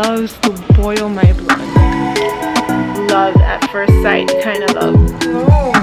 loves to boil my blood. Love at first sight kind of love. No.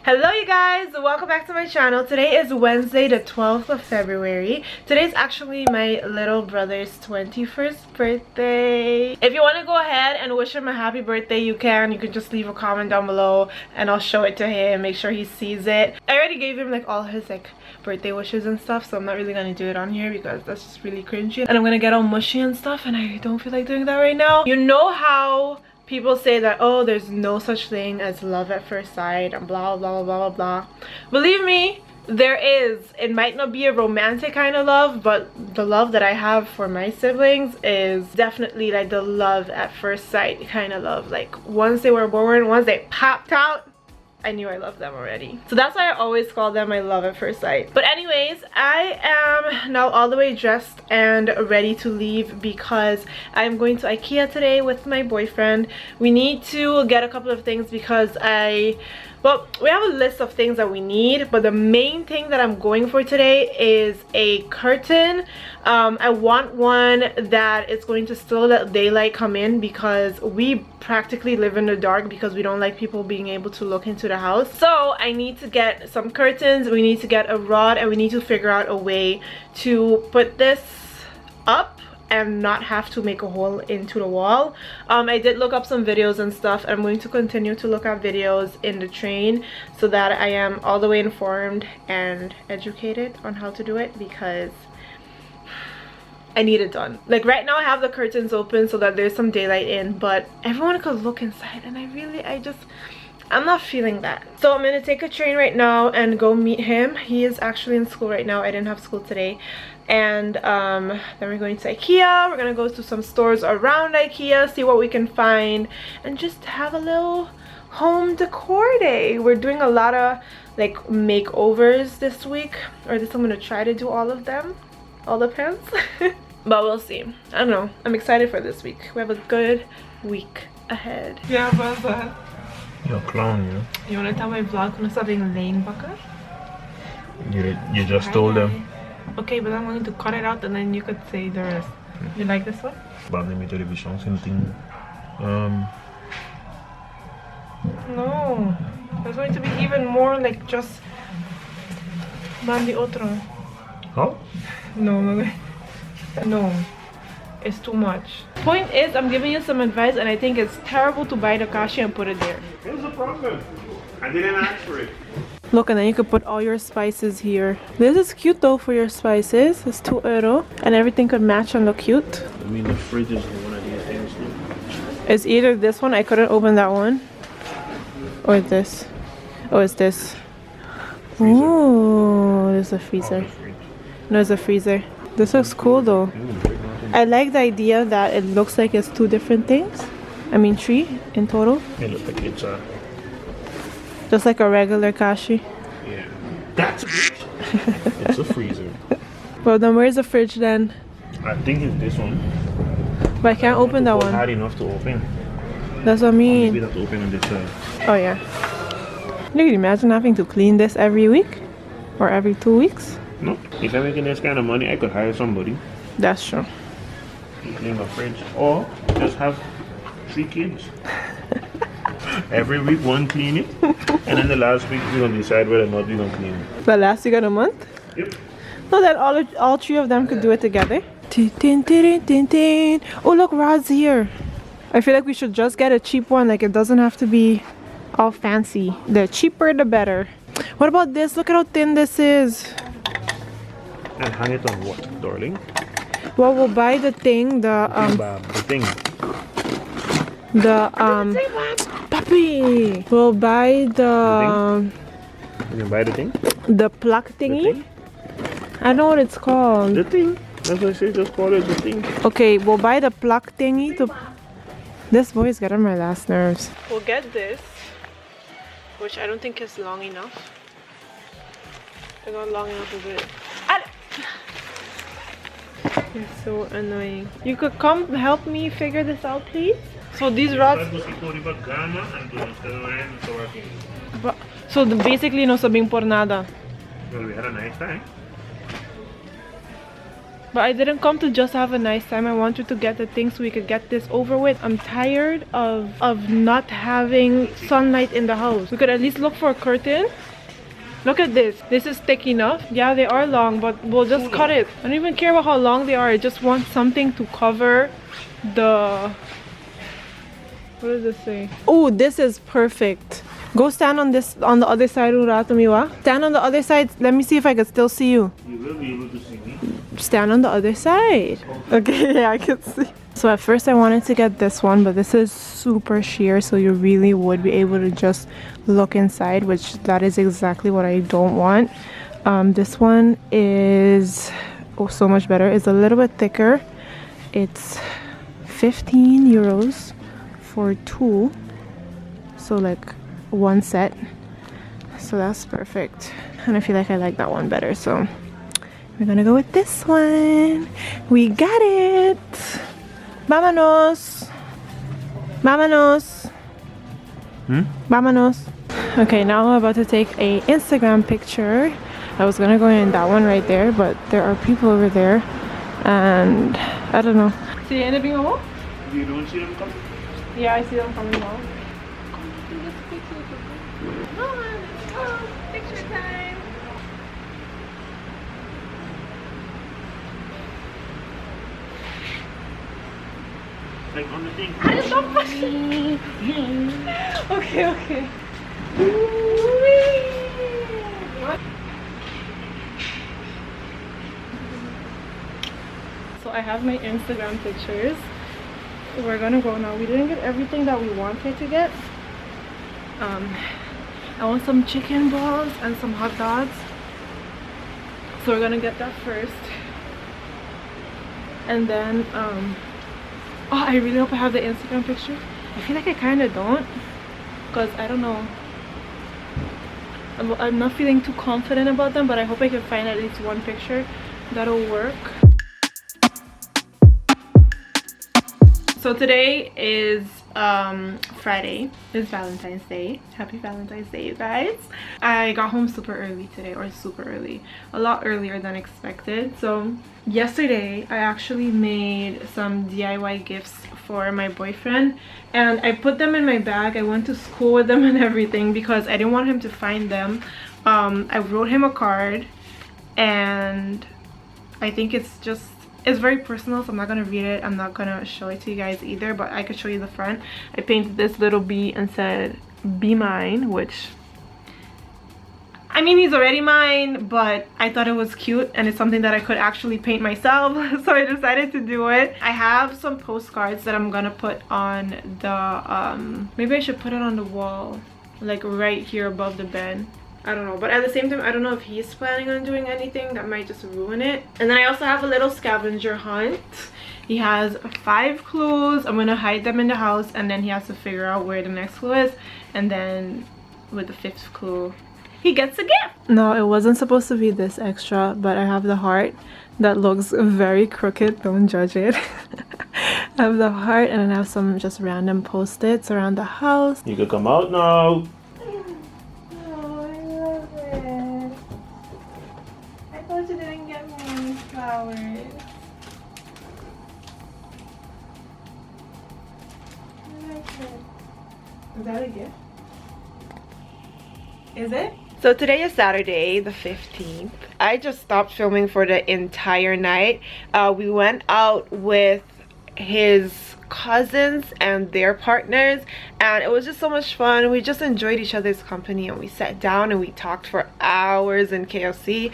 Hello you guys, welcome back to my channel. Today is Wednesday the 12th of February. Today is actually my little brother's 21st birthday. If you want to go ahead and wish him a happy birthday, you can just leave a comment down below and I'll show it to him, make sure he sees it. I already gave him like all his like birthday wishes and stuff, so I'm not really gonna do it on here because that's just really cringy and I'm gonna get all mushy and stuff, and I don't feel like doing that right now. You know how people say that, oh, there's no such thing as love at first sight and blah blah blah blah blah. Believe me, there is. It might not be a romantic kind of love, but the love that I have for my siblings is definitely like the love at first sight kind of love. Like once they were born, once they popped out, I knew I loved them already. So that's why I always call them my love at first sight. But anyways, I am now all the way dressed and ready to leave because I'm going to IKEA today with my boyfriend. We need to get a couple of things because well, we have a list of things that we need, but the main thing that I'm going for today is a curtain. I want one that is going to still let daylight come in because we practically live in the dark because we don't like people being able to look into the house. So I need to get some curtains, we need to get a rod, and we need to figure out a way to put this up and not have to make a hole into the wall. I did look up some videos and stuff, and I'm going to continue to look up videos in the train so that I am all the way informed and educated on how to do it because I need it done. Like right now I have the curtains open so that there's some daylight in, but everyone could look inside and I'm not feeling that. So I'm gonna take a train right now and go meet him. He is actually in school right now. I didn't have school today. And then we're going to IKEA. We're gonna go to some stores around IKEA, see what we can find, and just have a little home decor day. We're doing a lot of like makeovers this week, or at least I'm gonna try to do all of them. All depends. But we'll see. I don't know. I'm excited for this week. We have a good week ahead. Yeah, but you're a clown, you know. You wanna tell my vlog kung sabing Laing baka? You just told them. Okay, but I'm going to cut it out and then you could say the rest. You like this one? Bande mi television something. No. There's going to be even more like just Bandi otro. How? No. No. It's too much. Point is, I'm giving you some advice and I think it's terrible to buy the kashi and put it there. What's the problem? I didn't ask for it. Look, and then you could put all your spices here. This is cute though for your spices. It's €2 and everything could match and look cute. I mean, the fridge is one of these things too. It's either this one, I couldn't open that one, or this. Oh, it's this. Oh, there's a freezer. No, it's a freezer. This looks cool though. I like the idea that it looks like it's two different things. I mean 3 in total. It looks like it's just like a regular kashi. Yeah. That's a fridge. It's a freezer. Well then where's the fridge then? I think it's this one. But I can't open that one. Hard enough to open. That's what I mean. Maybe have to open on this side. Oh yeah. You can imagine having to clean this every week? Or every 2 weeks? No. If I'm making this kind of money, I could hire somebody. That's true. To clean my fridge. Or just have 3 kids. Every week one clean it. And then the last week we're gonna decide whether or not we're gonna clean it. The last week of the month? Yep. So that all 3 of them could do it together. Oh look, Rod's here. I feel like we should just get a cheap one. Like it doesn't have to be all fancy. The cheaper the better. What about this? Look at how thin this is. And hang it on what, darling? Well, we'll buy the thing, the puppy. We'll buy the You can buy the thing? The plug thingy? I don't know what it's called. The thing. That's what I say, just call it the thing. Okay, we'll buy the plug thingy to... This boy is getting my last nerves. We'll get this, which I don't think is long enough. It's not long enough, is it? You're so annoying. You could come help me figure this out, please? So So these rods. So basically no sabing por nada. Well, we had a nice time. But I didn't come to just have a nice time. I wanted to get the things so we could get this over with. I'm tired of not having sunlight in the house. We could at least look for a curtain. Look at this. This is thick enough. Yeah, they are long, but we'll just cut it. I don't even care about how long they are. I just want something to cover the... What does this say? Oh, this is perfect. Go stand on this, on the other side, Miwa. Stand on the other side. Let me see if I can still see you. You will be able to see me. Stand on the other side. Okay, yeah, I can see. So at first I wanted to get this one, but this is super sheer, so you really would be able to just look inside, which that is exactly what I don't want. This one is so much better. It's a little bit thicker. It's 15 euros for two, so like one set, so that's perfect. And I feel like I like that one better, so we're gonna go with this one. We got it. Vámonos. Vámonos. Vámonos. Okay, now I'm about to take a Instagram picture. I was gonna go in that one right there, but there are people over there, and I don't know. See anything more? You don't see them coming? Yeah, I see them coming now. Come on, let's go. Picture time. Like on the thing. I just don't push it. Okay, okay. So I have my Instagram pictures. We're gonna go now. We didn't get everything that we wanted to get. I want some chicken balls and some hot dogs, so we're gonna get that first, and then oh, I really hope I have the Instagram pictures. I feel like I kind of don't, because I don't know, I'm not feeling too confident about them, but I hope I can find at least one picture that'll work. So today is Friday. It's Valentine's Day. Happy Valentine's Day, you guys. I got home super early today, or super early, a lot earlier than expected. So yesterday I actually made some DIY gifts for my boyfriend, and I put them in my bag. I went to school with them and everything because I didn't want him to find them. I wrote him a card, and I think it's very personal, so I'm not gonna read it. I'm not gonna show it to you guys either, but I could show you the front. I painted this little bee and said, "Be mine," which, I mean, he's already mine, but I thought it was cute, and it's something that I could actually paint myself, so I decided to do it. I have some postcards that I'm gonna put on the, maybe I should put it on the wall, like right here above the bed. I don't know, but at the same time, I don't know if he's planning on doing anything that might just ruin it. And then I also have a little scavenger hunt. He has 5 clues. I'm gonna hide them in the house, and then he has to figure out where the next clue is, and then with the 5th clue he gets a gift. No, it wasn't supposed to be this extra, but I have the heart that looks very crooked. Don't judge it. I have the heart, and I have some just random post-its around the house. You could come out now. You didn't get me any flowers. I like it. Is that a gift? Is it? So today is Saturday the 15th. I just stopped filming for the entire night. We went out with his cousins and their partners, and it was just so much fun. We just enjoyed each other's company, and we sat down and we talked for hours in KFC.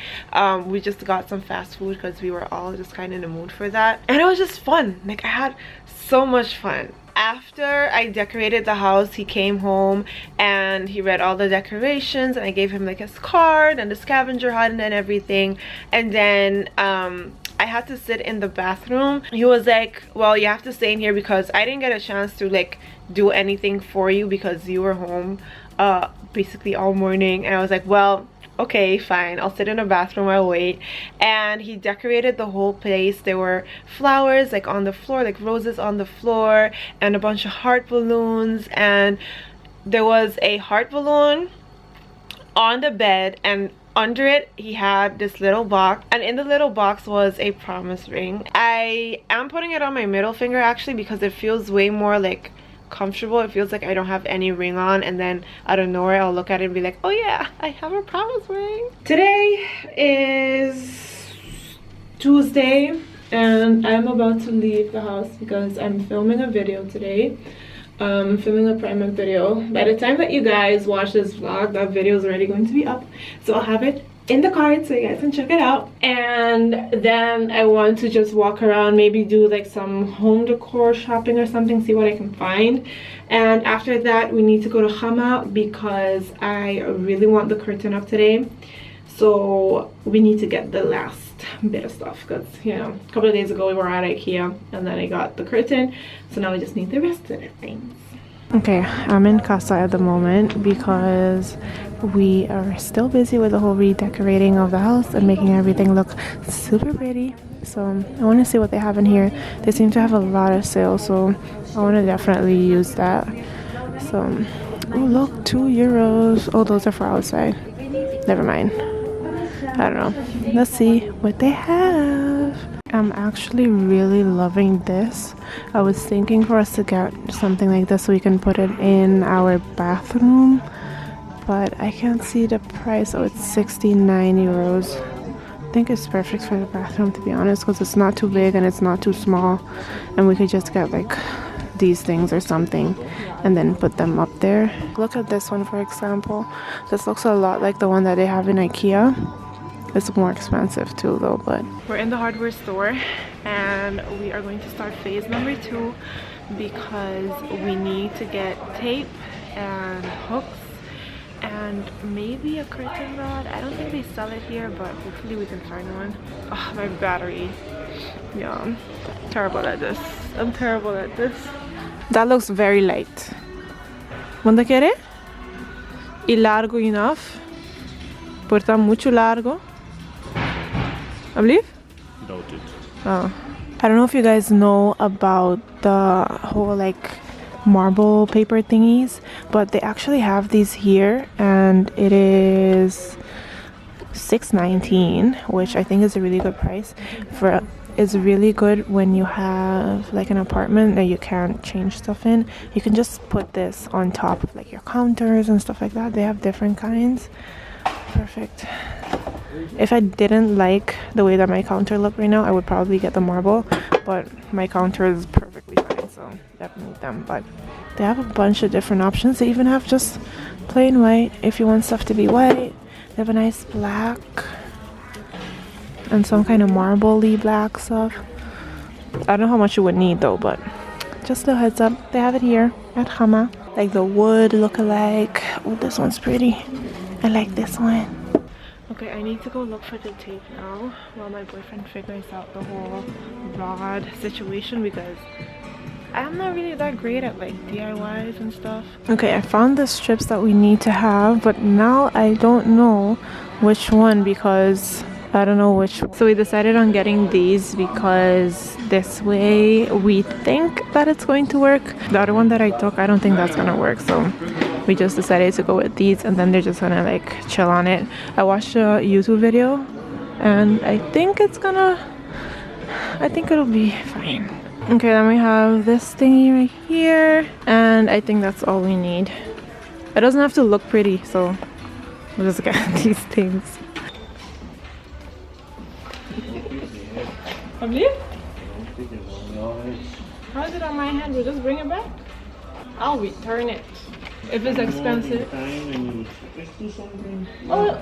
We just got some fast food because we were all just kind of in the mood for that, and it was just fun. Like, I had so much fun. After I decorated the house, he came home and he read all the decorations, and I gave him like his card and the scavenger hunt and everything. And then I had to sit in the bathroom. He was like, well, you have to stay in here because I didn't get a chance to like do anything for you because you were home basically all morning. And I was like, well, okay, fine, I'll sit in the bathroom, I'll wait. And he decorated the whole place. There were flowers like on the floor, like roses on the floor, and a bunch of heart balloons, and there was a heart balloon on the bed, and under it he had this little box, and in the little box was a promise ring. I am putting it on my middle finger actually because it feels way more like comfortable. It feels like I don't have any ring on, and then out of nowhere I'll look at it and be like, oh yeah, I have a promise ring. Today is Tuesday and I'm about to leave the house because I'm filming a video today. Filming a Primark video. By the time that you guys watch this vlog, that video is already going to be up, so I'll have it in the card so you guys can check it out. And then I want to just walk around, maybe do like some home decor shopping or something, see what I can find. And after that we need to go to Hama because I really want the curtain up today, so we need to get the last bit of stuff because, you know, a couple of days ago we were at IKEA and then I got the curtain, so now we just need the rest of the things. Okay, I'm in Casa at the moment because we are still busy with the whole redecorating of the house and making everything look super pretty. So I want to see what they have in here. They seem to have a lot of sales, so I want to definitely use that. So, oh look, €2. Oh, those are for outside. Never mind. I don't know. Let's see what they have. I'm actually really loving this. I was thinking for us to get something like this so we can put it in our bathroom, but I can't see the price. Oh, it's €69. I think it's perfect for the bathroom, to be honest, because it's not too big and it's not too small, and we could just get like these things or something and then put them up there. Look at this one, for example. This looks a lot like the one that they have in IKEA. It's more expensive too though, but we're in the hardware store and we are going to start phase number 2 because we need to get tape and hooks and maybe a curtain rod. I don't think they sell it here, but hopefully we can find one. Oh, my battery. Yeah, I'm terrible at this. I'm terrible at this. That looks very light. ¿Dónde quiere? Y largo enough. Puerta mucho largo. I believe? Noted. Oh. I don't know if you guys know about the whole like marble paper thingies, but they actually have these here and it is $6.19, which I think is a really good price. It's really good when you have like an apartment that you can't change stuff in. You can just put this on top of like your counters and stuff like that. They have different kinds. Perfect. If I didn't like the way that my counter looked right now, I would probably get the marble, but my counter is perfectly fine, so definitely them. But they have a bunch of different options. They even have just plain white if you want stuff to be white. They have a nice black and some kind of marble-y black stuff. I don't know how much you would need though, but just a heads up, they have it here at Hama. Like the wood look-alike. Oh, this one's pretty. I like this one. Okay, I need to go look for the tape now while my boyfriend figures out the whole rod situation because I'm not really that great at like DIYs and stuff. Okay, I found the strips that we need to have, but now I don't know which one because I don't know which one. So we decided on getting these because this way we think that it's going to work. The other one that I took, I don't think that's gonna work, so we just decided to go with these and then they're just gonna like chill on it. I watched a YouTube video and I think it'll be fine. Okay, then we have this thingy right here and I think that's all we need. It doesn't have to look pretty, so we'll just get these things. How is it on my hand? We'll just bring it back? I'll return it. If it's expensive. Oh,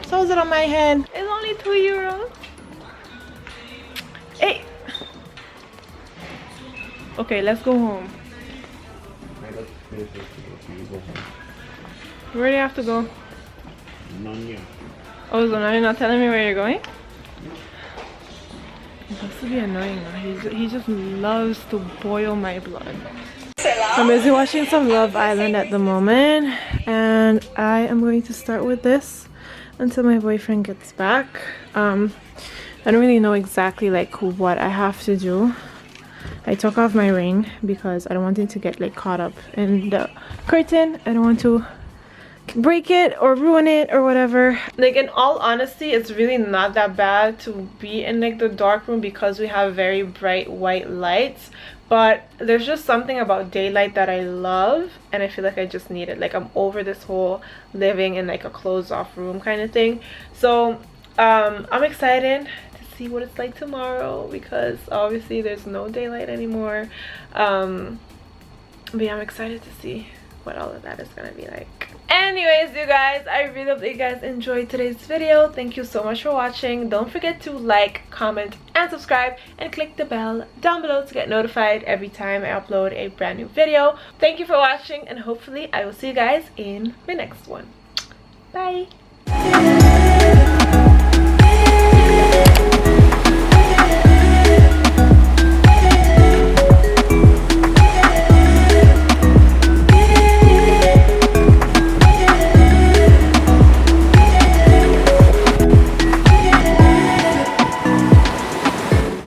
so is it on my head? It's only €2. Hey. Okay, let's go home. Where do you have to go? None yet. Oh, so now you're not telling me where you're going? It has to be annoying now. He just loves to boil my blood. I'm busy watching some Love Island at the moment, and I am going to start with this until my boyfriend gets back. I don't really know exactly like what I have to do. I took off my ring because I don't want it to get like caught up in the curtain. I don't want to break it or ruin it or whatever. Like, in all honesty, it's really not that bad to be in like the dark room because we have very bright white lights, but there's just something about daylight that I love, and I feel like I just need it. Like, I'm over this whole living in like a closed off room kind of thing. So I'm excited to see what it's like tomorrow because obviously there's no daylight anymore. But yeah, I'm excited to see what all of that is gonna be like. Anyways, you guys, I really hope that you guys enjoyed today's video. Thank you so much for watching. Don't forget to like, comment, and subscribe, and click the bell down below to get notified every time I upload a brand new video. Thank you for watching, and hopefully I will see you guys in my next one. Bye.